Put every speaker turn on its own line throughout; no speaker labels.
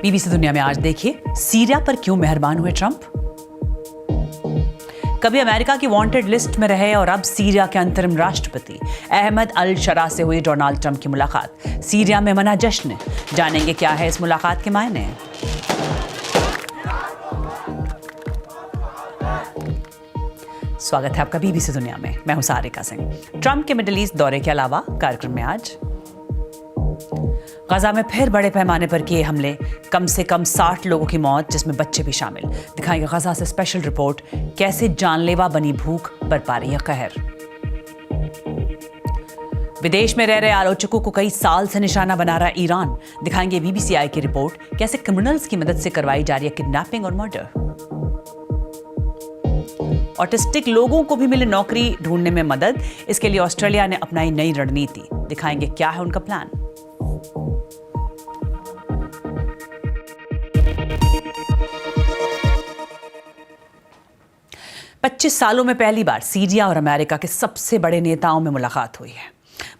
BBC दुनिया में आज देखिए, सीरिया पर क्यों मेहरबान हुए ट्रंप। कभी अमेरिका की वांटेड लिस्ट में रहे और अब सीरिया के अंतरिम राष्ट्रपति अहमद अल शरा से हुई डोनाल्ड ट्रंप की मुलाकात। सीरिया में मना जश्न। जानेंगे क्या है इस मुलाकात के मायने। स्वागत है आपका बीबीसी दुनिया में। मैं हूं सारिका सिंह। ट्रंप के मिडिल ईस्ट दौरे के अलावा कार्यक्रम में आज गजा में फिर बड़े पैमाने पर किए हमले, कम से कम 60 लोगों की मौत जिसमें बच्चे भी शामिल। दिखाएंगे गजा से स्पेशल रिपोर्ट, कैसे जानलेवा बनी भूख बरपा रही है कहर। विदेश में रह रहे आलोचकों को कई साल से निशाना बना रहा ईरान। दिखाएंगे बीबीसीआई की रिपोर्ट, कैसे क्रिमिनल्स की मदद से करवाई जा रही है किडनैपिंग और मर्डर। ऑटिस्टिक लोगों को भी मिले नौकरी ढूंढने में मदद, इसके लिए ऑस्ट्रेलिया ने अपनाई नई रणनीति। दिखाएंगे क्या है उनका प्लान। पच्चीस सालों में पहली बार सीरिया और अमेरिका के सबसे बड़े नेताओं में मुलाकात हुई है।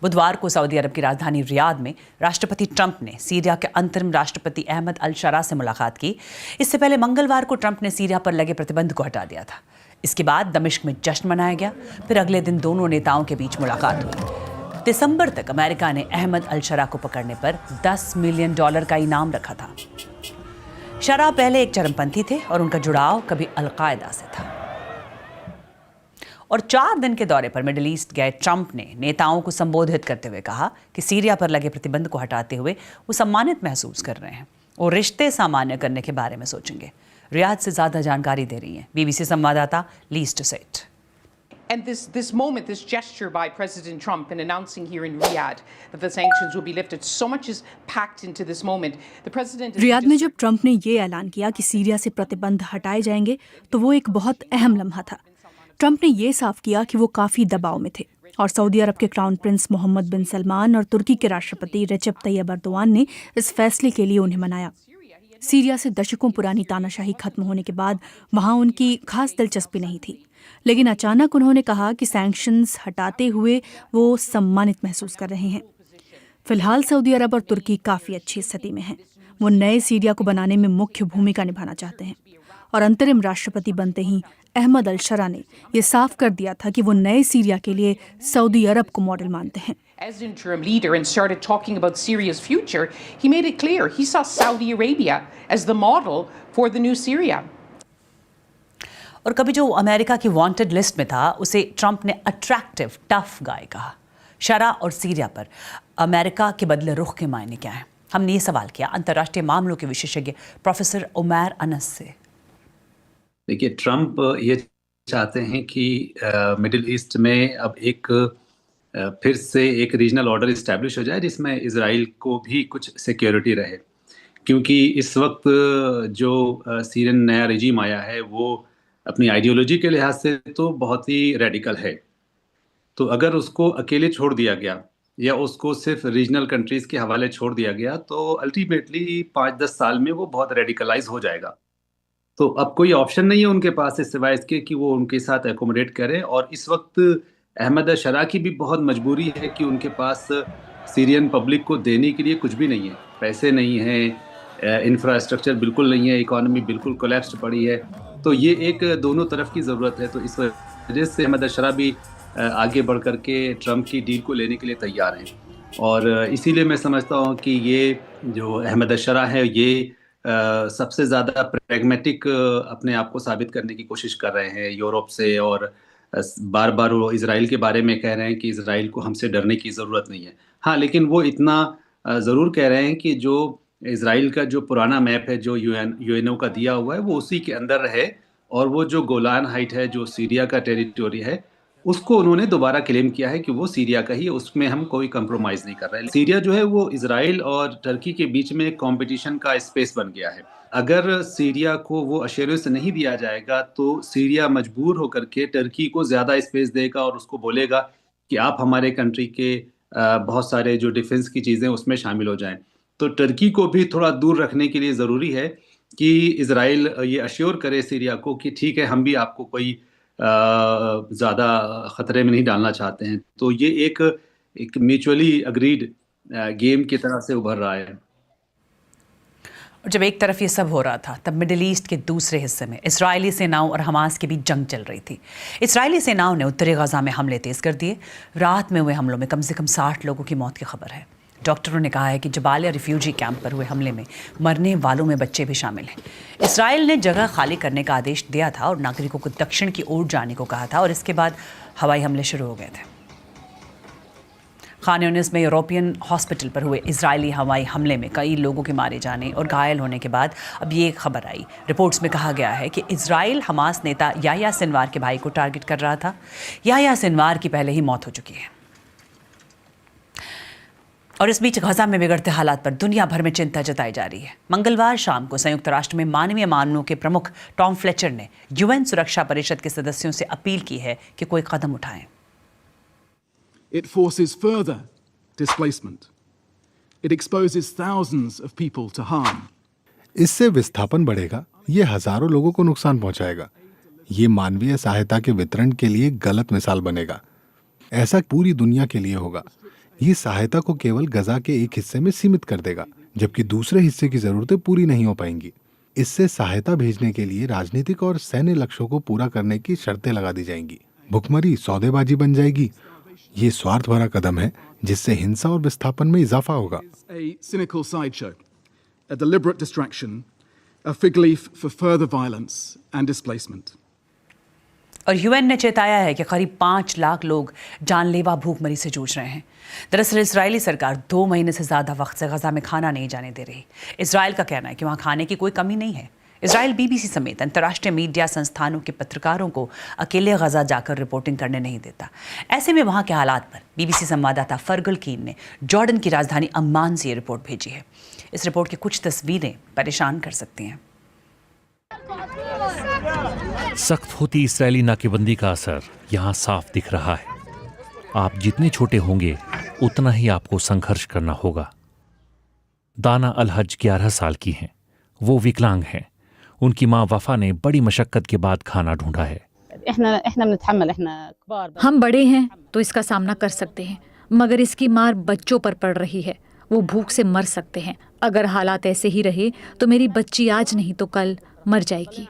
बुधवार को सऊदी अरब की राजधानी रियाद में राष्ट्रपति ट्रंप ने सीरिया के अंतरिम राष्ट्रपति अहमद अल शरा से मुलाकात की। इससे पहले मंगलवार को ट्रंप ने सीरिया पर लगे प्रतिबंध को हटा दिया था। इसके बाद दमिश्क में जश्न मनाया गया। फिर अगले दिन दोनों नेताओं के बीच मुलाकात हुई। दिसंबर तक अमेरिका ने अहमद अल शरा को पकड़ने पर $10 मिलियन का इनाम रखा था। शरा पहले एक चरमपंथी थे और उनका जुड़ाव कभी अलकायदा से था। और 4 दिन के दौरे पर मिडिल ईस्ट गए ट्रंप ने नेताओं को संबोधित करते हुए कहा कि सीरिया पर लगे प्रतिबंध को हटाते हुए वो सम्मानित महसूस कर रहे हैं। वो रिश्ते सामान्य करने के बारे में सोचेंगे। रियाद से ज्यादा जानकारी दे रही हैं बीबीसी संवाददाता lease टुसेट।
And this moment, this gesture by President Trump in announcing here in Riyadh that the sanctions will be lifted, so much is packed into this moment. The president
Riyadh में जब Trump ने ये ऐलान किया कि Syria से प्रतिबंध हटाए जाएंगे, तो वो एक बहुत अहम लम्हा था। ट्रंप ने ये साफ किया कि वो काफी दबाव में थे और सऊदी अरब के क्राउन प्रिंस मोहम्मद बिन सलमान और तुर्की के राष्ट्रपति रेजेप तैयब एर्दोआन ने इस फैसले के लिए उन्हें मनाया। सीरिया से दशकों पुरानी तानाशाही खत्म होने के बाद वहां उनकी खास दिलचस्पी नहीं थी, लेकिन अचानक उन्होंने कहा कि सैंक्शंस हटाते हुए वो सम्मानित महसूस कर रहे हैं। फिलहाल सऊदी अरब और तुर्की काफी अच्छी स्थिति में हैं। वो नए सीरिया को बनाने में मुख्य भूमिका निभाना चाहते हैं और अंतरिम राष्ट्रपति बनते ही अहमद अल शरा ने ये साफ कर दिया था कि वो नए सीरिया के लिए सऊदी अरब को मॉडल मानते हैं।
As interim leader and started talking about Syria's future, he made it clear he saw Saudi Arabia as the model for the new Syria.
और कभी जो अमेरिका की वांटेड लिस्ट में था, उसे ट्रंप ने अट्रैक्टिव टफ गाय कहा। शरा और सीरिया पर अमेरिका के बदले रुख के मायने क्या है, हमने ये सवाल किया अंतर्राष्ट्रीय मामलों के विशेषज्ञ प्रोफेसर उमैर अनस से।
देखिए, ट्रंप ये चाहते हैं कि मिडिल ईस्ट में अब फिर से एक रीजनल ऑर्डर इस्टेब्लिश हो जाए जिसमें इजराइल को भी कुछ सिक्योरिटी रहे, क्योंकि इस वक्त जो सीरियन नया रेजिम आया है वो अपनी आइडियोलॉजी के लिहाज से तो बहुत ही रेडिकल है। तो अगर उसको अकेले छोड़ दिया गया या उसको सिर्फ रीजनल कंट्रीज़ के हवाले छोड़ दिया गया तो अल्टीमेटली 5-10 साल में वो बहुत रेडिकलाइज हो जाएगा। तो अब कोई ऑप्शन नहीं है उनके पास इस सिवाय इसके कि वो उनके साथ एकोमोडेट करें। और इस वक्त अहमद शरा की भी बहुत मजबूरी है कि उनके पास सीरियन पब्लिक को देने के लिए कुछ भी नहीं है, पैसे नहीं हैं, इंफ्रास्ट्रक्चर बिल्कुल नहीं है, इकोनॉमी बिल्कुल कोलैप्स पड़ी है। तो ये एक दोनों तरफ की ज़रूरत है। तो इस वजह से अहमद शरा भी आगे बढ़ कर के ट्रंप की डील को लेने के लिए तैयार हैं। और इसीलिए मैं समझता हूँ कि ये जो अहमद शरा है ये सबसे ज़्यादा प्रैग्मेटिक अपने आप को साबित करने की कोशिश कर रहे हैं यूरोप से। और बार बार वो इजराइल के बारे में कह रहे हैं कि इजराइल को हमसे डरने की ज़रूरत नहीं है। हाँ, लेकिन वो इतना ज़रूर कह रहे हैं कि जो इजराइल का जो पुराना मैप है जो यूएनओ का दिया हुआ है वो उसी के अंदर रहे, और वो जो गोलान हाइट है जो सीरिया का टेरिटोरी है उसको उन्होंने दोबारा क्लेम किया है कि वो सीरिया का ही है, उसमें हम कोई कंप्रोमाइज़ नहीं कर रहे हैं। सीरिया जो है वो इजराइल और टर्की के बीच में कंपटीशन का स्पेस बन गया है। अगर सीरिया को वो अश्योरेंस नहीं दिया जाएगा तो सीरिया मजबूर होकर के टर्की को ज़्यादा स्पेस देगा और उसको बोलेगा कि आप हमारे कंट्री के बहुत सारे जो डिफेंस की चीज़ें उसमें शामिल हो जाएं। तो टर्की को भी थोड़ा दूर रखने के लिए ज़रूरी है कि इजराइल ये अश्योर करे सीरिया को कि ठीक है, हम भी आपको कोई ज़्यादा ख़तरे में नहीं डालना चाहते हैं। तो ये एक म्यूचुअली अग्रीड गेम की तरह से उभर रहा है।
और जब एक तरफ ये सब हो रहा था तब मिडिल ईस्ट के दूसरे हिस्से में इजरायली सेनाओं और हमास के बीच जंग चल रही थी। इजरायली सेनाओं ने उत्तरी गजा में हमले तेज कर दिए। रात में हुए हमलों में कम से कम 60 लोगों की मौत की खबर है। डॉक्टरों ने कहा है कि जबालिया रिफ्यूजी कैंप पर हुए हमले में मरने वालों में बच्चे भी शामिल हैं। इसराइल ने जगह खाली करने का आदेश दिया था और नागरिकों को दक्षिण की ओर जाने को कहा था और इसके बाद हवाई हमले शुरू हो गए थे। खान यूनिस में यूरोपियन हॉस्पिटल पर हुए इजरायली हवाई हमले में कई लोगों के मारे जाने और घायल होने के बाद अब ये खबर आई। रिपोर्ट्स में कहा गया है कि इजराइल हमास नेता याह्या सिनवार के भाई को टारगेट कर रहा था। याह्या सिनवार की पहले ही मौत हो चुकी है। और इस बीच गजा में बिगड़ते हालात पर दुनिया भर में चिंता जताई जा रही है। मंगलवार शाम को संयुक्त राष्ट्र में मानवीय मामलों के प्रमुख टॉम फ्लेचर ने यूएन सुरक्षा परिषद के सदस्यों से अपील की है कि कोई कदम उठाएं।
It forces further displacement. It exposes thousands of people to harm.
इससे विस्थापन बढ़ेगा, ये हजारों लोगों को नुकसान पहुंचाएगा। ये मानवीय सहायता के वितरण के लिए गलत मिसाल बनेगा। ऐसा पूरी दुनिया के लिए होगा। ये सहायता को केवल गजा के एक हिस्से में सीमित कर देगा, जबकि दूसरे हिस्से की जरूरतें पूरी नहीं हो पाएंगी। इससे सहायता भेजने के लिए राजनीतिक और सैन्य लक्ष्यों को पूरा करने की शर्तें लगा दी जाएंगी। भुखमरी सौदेबाजी बन जाएगी। ये स्वार्थ भरा कदम है जिससे हिंसा और विस्थापन में इजाफा होगा।
A cynical sideshow, a deliberate distraction, a fig leaf for further violence and displacement.
और यूएन ने चेताया है कि करीब 5 लाख लोग जानलेवा भूखमरी से जूझ रहे हैं। दरअसल इजरायली सरकार 2 महीने से ज़्यादा वक्त से गजा में खाना नहीं जाने दे रही। इजराइल का कहना है कि वहाँ खाने की कोई कमी नहीं है। इजराइल बीबीसी समेत अंतर्राष्ट्रीय मीडिया संस्थानों के पत्रकारों को अकेले गजा जाकर रिपोर्टिंग करने नहीं देता। ऐसे में वहाँ के हालात पर बीबीसी संवाददाता फरगल कीन ने जॉर्डन की राजधानी अम्मान से ये रिपोर्ट भेजी है। इस रिपोर्ट की कुछ तस्वीरें परेशान कर सकती हैं।
सख्त होती इस्राएली नाकेबंदी का असर यहाँ साफ दिख रहा है। आप जितने छोटे होंगे उतना ही आपको संघर्ष करना होगा। दाना अल हज 11 साल की हैं। वो विकलांग हैं। उनकी माँ वफा ने बड़ी मशक्कत के बाद खाना ढूंढा है।
हम बड़े हैं तो इसका सामना कर सकते हैं, मगर इसकी मार बच्चों पर पड़ रही है। वो भूख से मर सकते हैं। अगर हालात ऐसे ही रहे तो मेरी बच्ची आज नहीं तो कल मर जाएगी।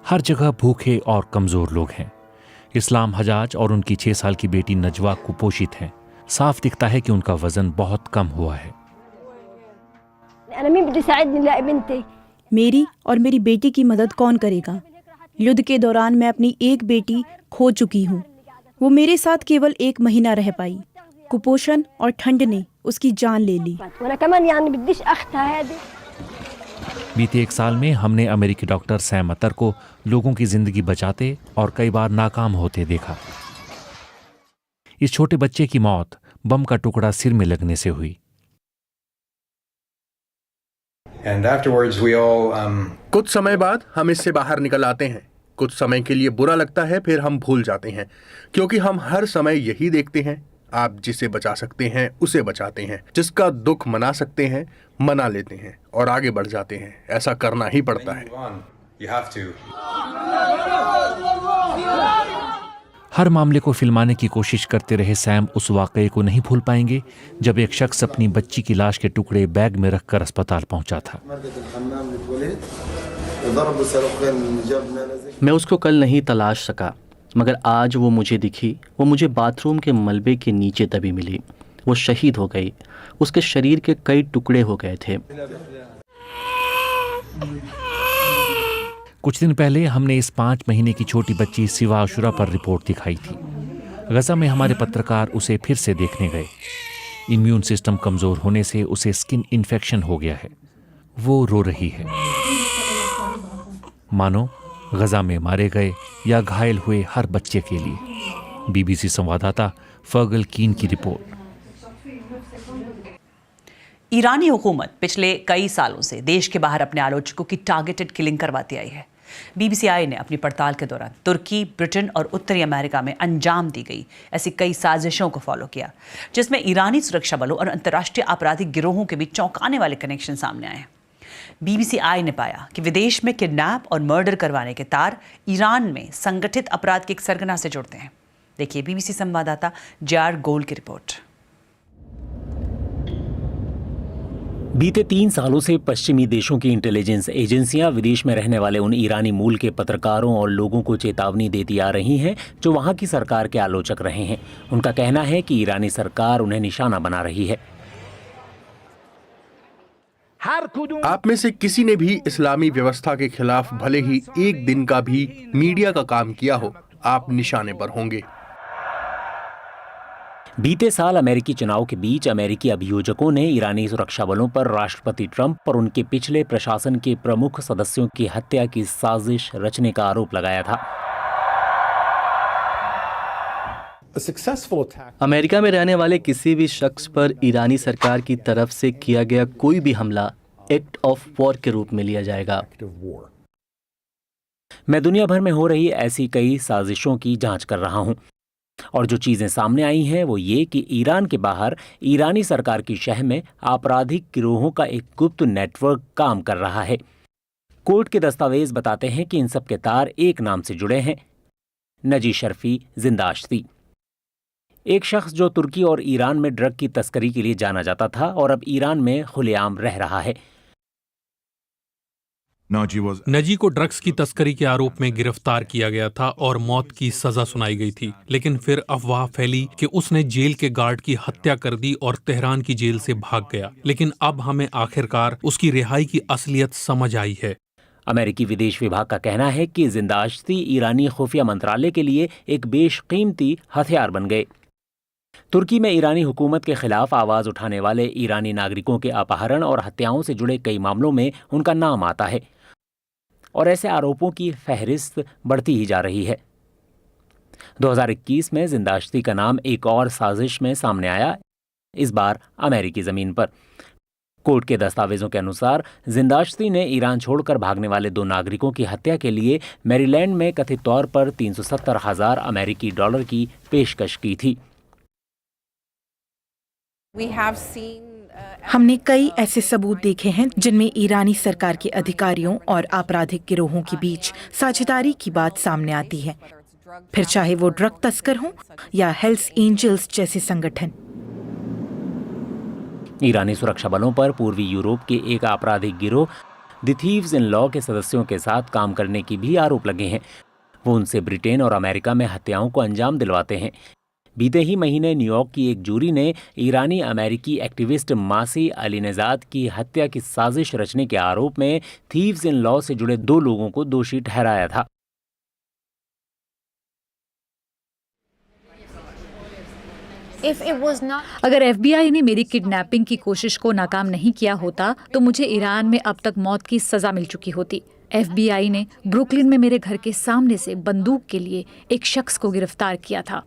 हर जगह भूखे और कमजोर लोग हैं। इस्लाम हजाज और उनकी 6 साल की बेटी नजवा कुपोषित हैं। साफ दिखता है कि उनका वजन बहुत कम हुआ है।
मेरी और मेरी बेटी की मदद कौन करेगा? युद्ध के दौरान मैं अपनी एक बेटी खो चुकी हूँ। वो मेरे साथ केवल 1 महीना रह पाई। कुपोषण और ठंड ने उसकी जान ले ली।
बीते 1 साल में हमने अमेरिकी डॉक्टर सैम अतर को लोगों की जिंदगी बचाते और कई बार नाकाम होते देखा। इस छोटे बच्चे की मौत बम का टुकड़ा सिर में लगने से हुई।
कुछ समय बाद हम इससे बाहर निकल आते हैं। कुछ समय के लिए बुरा लगता है, फिर हम भूल जाते हैं, क्योंकि हम हर समय यही देखते हैं। आप जिसे बचा सकते हैं उसे बचाते हैं, जिसका दुख मना सकते हैं मना लेते हैं और आगे बढ़ जाते हैं। ऐसा करना ही पड़ता है।
हर मामले को फिल्माने की कोशिश करते रहे सैम उस वाकये को नहीं भूल पाएंगे जब एक शख्स अपनी बच्ची की लाश के टुकड़े बैग में रखकर अस्पताल पहुंचा था।
मैं उसको कल नहीं तलाश सका, मगर आज वो मुझे दिखी। वो मुझे बाथरूम के मलबे के नीचे दबी मिली। वो शहीद हो गई। उसके शरीर के कई टुकड़े हो गए थे।
कुछ दिन पहले हमने इस 5 महीने की छोटी बच्ची सिवा आशुरा पर रिपोर्ट दिखाई थी। गजा में हमारे पत्रकार उसे फिर से देखने गए। इम्यून सिस्टम कमजोर होने से उसे स्किन इन्फेक्शन हो गया है। वो रो रही है, मानो गजा में मारे गए या घायल हुए हर बच्चे के लिए। बीबीसी संवाददाता फर्गल कीन की रिपोर्ट।
ईरानी हुकूमत पिछले कई सालों से देश के बाहर अपने आलोचकों की टारगेटेड किलिंग करवाती आई है। बीबीसीआई ने अपनी पड़ताल के दौरान तुर्की, ब्रिटेन और उत्तरी अमेरिका में अंजाम दी गई ऐसी कई साजिशों को फॉलो किया, जिसमें ईरानी सुरक्षा बलों और अंतर्राष्ट्रीय आपराधिक गिरोहों के बीच चौंकाने वाले कनेक्शन सामने आए। बीबीसीआई ने पाया कि विदेश में किडनैप और मर्डर करवाने के तार ईरान में संगठित अपराध की एक सरगना से जुड़ते हैं। देखिए बीबीसी संवाददाता JR गोल की रिपोर्ट।
बीते 3 सालों से पश्चिमी देशों की इंटेलिजेंस एजेंसियां विदेश में रहने वाले उन ईरानी मूल के पत्रकारों और लोगों को चेतावनी देती आ रही हैं जो वहां की सरकार के आलोचक रहे हैं। उनका कहना है कि ईरानी सरकार उन्हें निशाना बना रही है।
आप में से किसी ने भी इस्लामी व्यवस्था के खिलाफ भले ही एक दिन का भी मीडिया का काम किया हो, आप निशाने पर होंगे।
बीते साल अमेरिकी चुनाव के बीच अमेरिकी अभियोजकों ने ईरानी सुरक्षा बलों पर राष्ट्रपति ट्रंप और उनके पिछले प्रशासन के प्रमुख सदस्यों की हत्या की साजिश रचने का आरोप लगाया था।
अमेरिका में रहने वाले किसी भी शख्स पर ईरानी सरकार की तरफ से किया गया कोई भी हमला एक्ट ऑफ वॉर के रूप में लिया जाएगा।
मैं दुनिया भर में हो रही ऐसी कई साजिशों की जांच कर रहा हूं और जो चीजें सामने आई हैं वो ये कि ईरान के बाहर ईरानी सरकार की शह में आपराधिक गिरोहों का एक गुप्त नेटवर्क काम कर रहा है। कोर्ट के दस्तावेज बताते हैं कि इन सब के तार एक नाम से जुड़े हैं, नजी शर्फी जिंदाश्ती। एक शख्स जो तुर्की और ईरान में ड्रग की तस्करी के लिए जाना जाता था और अब ईरान में खुलेआम रह रहा है।
नजी को ड्रग्स की तस्करी के आरोप में गिरफ्तार किया गया था और मौत की सजा सुनाई गई थी, लेकिन फिर अफवाह फैली कि उसने जेल के गार्ड की हत्या कर दी और तेहरान की जेल से भाग गया। लेकिन अब हमें आखिरकार उसकी रिहाई की असलियत समझ आई है।
अमेरिकी विदेश विभाग का कहना है कि जिंदाश्ती ईरानी खुफिया मंत्रालय के लिए एक बेशकीमती हथियार बन गए। तुर्की में ईरानी हुकूमत के खिलाफ आवाज उठाने वाले ईरानी नागरिकों के अपहरण और हत्याओं से जुड़े कई मामलों में उनका नाम आता है और ऐसे आरोपों की फहरिस्त बढ़ती ही जा रही है। 2021 में जिंदाश्ती का नाम एक और साजिश में सामने आया, इस बार अमेरिकी जमीन पर। कोर्ट के दस्तावेजों के अनुसार जिंदाश्ती ने ईरान छोड़कर भागने वाले 2 नागरिकों की हत्या के लिए मैरीलैंड में कथित तौर पर 370,000 अमेरिकी डॉलर की पेशकश की थी।
हमने कई ऐसे सबूत देखे हैं जिनमें ईरानी सरकार के अधिकारियों और आपराधिक गिरोहों के बीच साझेदारी की बात सामने आती है, फिर चाहे वो ड्रग तस्कर हों या हेल्स एंजल्स जैसे संगठन।
ईरानी सुरक्षा बलों पर पूर्वी यूरोप के एक आपराधिक गिरोह द थीव्स इन लॉ के सदस्यों के साथ काम करने की भी आरोप लगे हैं। वो उनसे ब्रिटेन और अमेरिका में हत्याओं को अंजाम दिलवाते हैं। बीते ही महीने न्यूयॉर्क की एक जूरी ने ईरानी अमेरिकी एक्टिविस्ट मासी अलीनेजाद की हत्या की साजिश रचने के आरोप में थीव्स इन लॉ से जुड़े 2 लोगों को दोषी ठहराया था।
अगर FBI ने मेरी किडनैपिंग की कोशिश को नाकाम नहीं किया होता तो मुझे ईरान में अब तक मौत की सजा मिल चुकी होती। FBI ने ब्रुकलिन में मेरे घर के सामने से बंदूक के लिए एक शख्स को गिरफ्तार किया था।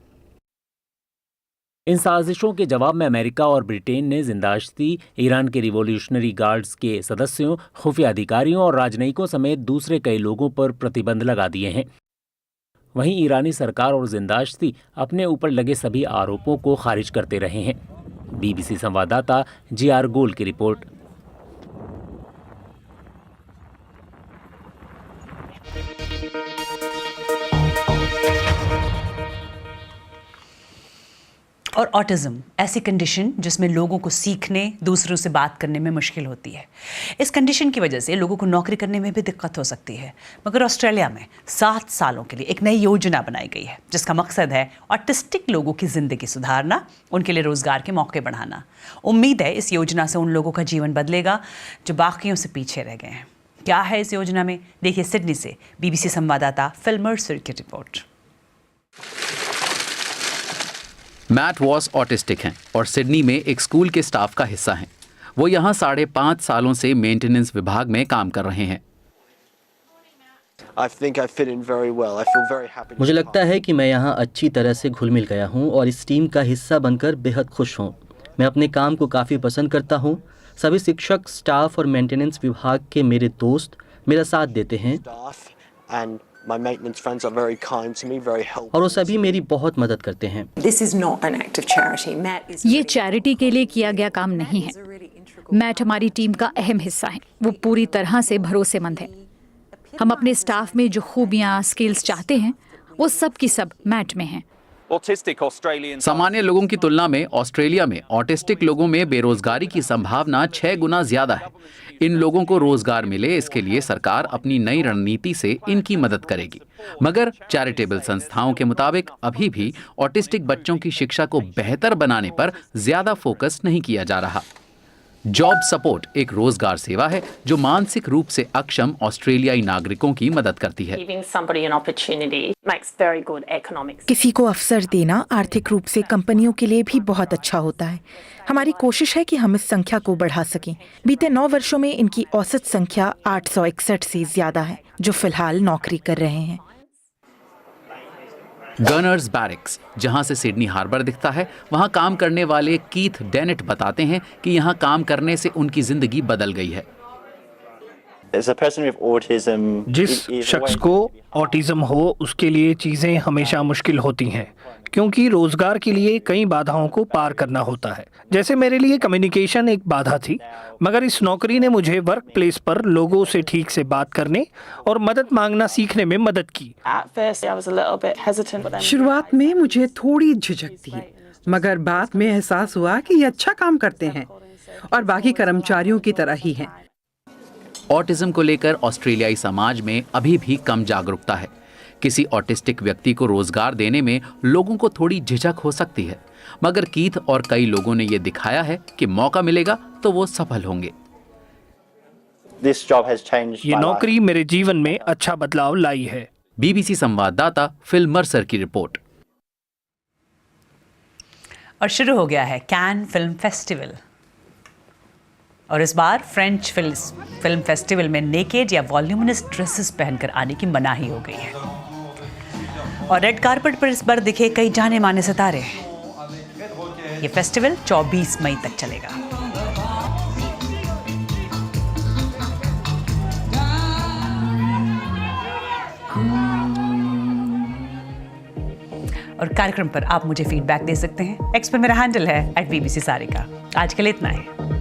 इन साजिशों के जवाब में अमेरिका और ब्रिटेन ने जिंदाश्ती, ईरान के रिवॉल्यूशनरी गार्ड्स के सदस्यों, खुफिया अधिकारियों और राजनयिकों समेत दूसरे कई लोगों पर प्रतिबंध लगा दिए हैं। वहीं ईरानी सरकार और जिंदाश्ती अपने ऊपर लगे सभी आरोपों को खारिज करते रहे हैं। BBC संवाददाता GR गोल की रिपोर्ट।
और ऑटिज्म ऐसी कंडीशन जिसमें लोगों को सीखने, दूसरों से बात करने में मुश्किल होती है। इस कंडीशन की वजह से लोगों को नौकरी करने में भी दिक्कत हो सकती है। मगर ऑस्ट्रेलिया में 7 सालों के लिए एक नई योजना बनाई गई है जिसका मकसद है ऑटिस्टिक लोगों की ज़िंदगी सुधारना, उनके लिए रोज़गार के मौके बढ़ाना। उम्मीद है इस योजना से उन लोगों का जीवन बदलेगा जो बाकियों से पीछे रह गए हैं। क्या है इस योजना में, देखिए सिडनी से BBC संवाददाता फिल मर्सर की रिपोर्ट।
मैट वॉस ऑटिस्टिक हैं और सिडनी में एक स्कूल के स्टाफ का हिस्सा हैं। वो यहाँ 5.5 सालों से मेंटेनेंस विभाग में काम कर रहे हैं।
मुझे लगता है कि मैं यहाँ अच्छी तरह से घुल मिल गया हूँ और इस टीम का हिस्सा बनकर बेहद खुश हूँ। मैं अपने काम को काफ़ी पसंद करता हूँ। सभी शिक्षक, स्टाफ और मेंटेनेंस विभाग के मेरे दोस्त मेरा साथ देते हैं और वो सभी मेरी बहुत मदद करते हैं।
ये चैरिटी के लिए किया गया काम नहीं है। मैट हमारी टीम का अहम हिस्सा है। वो पूरी तरह से भरोसेमंद है। हम अपने स्टाफ में जो खूबियाँ, स्किल्स चाहते हैं वो सब की सब मैट में हैं।
सामान्य लोगों की तुलना में ऑस्ट्रेलिया में ऑटिस्टिक लोगों में बेरोजगारी की संभावना 6 गुना ज्यादा है। इन लोगों को रोजगार मिले, इसके लिए सरकार अपनी नई रणनीति से इनकी मदद करेगी। मगर चैरिटेबल संस्थाओं के मुताबिक अभी भी ऑटिस्टिक बच्चों की शिक्षा को बेहतर बनाने पर ज्यादा फोकस नहीं किया जा रहा। जॉब सपोर्ट एक रोजगार सेवा है जो मानसिक रूप से अक्षम ऑस्ट्रेलियाई नागरिकों की मदद करती है।
किसी को अवसर देना आर्थिक रूप से कंपनियों के लिए भी बहुत अच्छा होता है। हमारी कोशिश है कि हम इस संख्या को बढ़ा सकें। बीते 9 वर्षों में इनकी औसत संख्या 861 से ज्यादा है जो फिलहाल नौकरी कर रहे हैं।
गनर्स बैरिक्स, जहां से सिडनी हार्बर दिखता है, वहां काम करने वाले कीथ डेनेट बताते हैं कि यहां काम करने से उनकी जिंदगी बदल गई है।
जिस शख्स को ऑटिज्म हो उसके लिए चीजें हमेशा मुश्किल होती हैं क्योंकि रोजगार के लिए कई बाधाओं को पार करना होता है। जैसे मेरे लिए कम्युनिकेशन एक बाधा थी, मगर इस नौकरी ने मुझे वर्क प्लेस पर लोगों से ठीक से बात करने और मदद मांगना सीखने में मदद की।
शुरुआत में मुझे थोड़ी झिझक थी, मगर बाद में एहसास हुआ कि ये अच्छा काम करते हैं और बाकी कर्मचारियों की तरह ही हैं।
ऑटिज्म को लेकर ऑस्ट्रेलियाई समाज में अभी भी कम जागरूकता है। किसी ऑटिस्टिक व्यक्ति को रोजगार देने में लोगों को थोड़ी झिझक हो सकती है, मगर कीथ और कई लोगों ने यह दिखाया है कि मौका मिलेगा तो वो सफल होंगे।
ये नौकरी मेरे जीवन में अच्छा बदलाव लाई है।
बीबीसी संवाददाता फिल मर्सर की रिपोर्ट।
और शुरू हो गया है कैन फिल्म फेस्टिवल, और इस बार फ्रेंच फिल्म फेस्टिवल में नेकेड या वॉल्यूमिनस ड्रेसेस पहनकर आने की मनाही हो गई है। और रेड कार्पेट पर इस बार दिखे कई जाने माने सितारे। ये फेस्टिवल 24 मई तक चलेगा। और कार्यक्रम पर आप मुझे फीडबैक दे सकते हैं। एक्स पर मेरा हैंडल है @BBC सारिका। आज के लिए इतना है।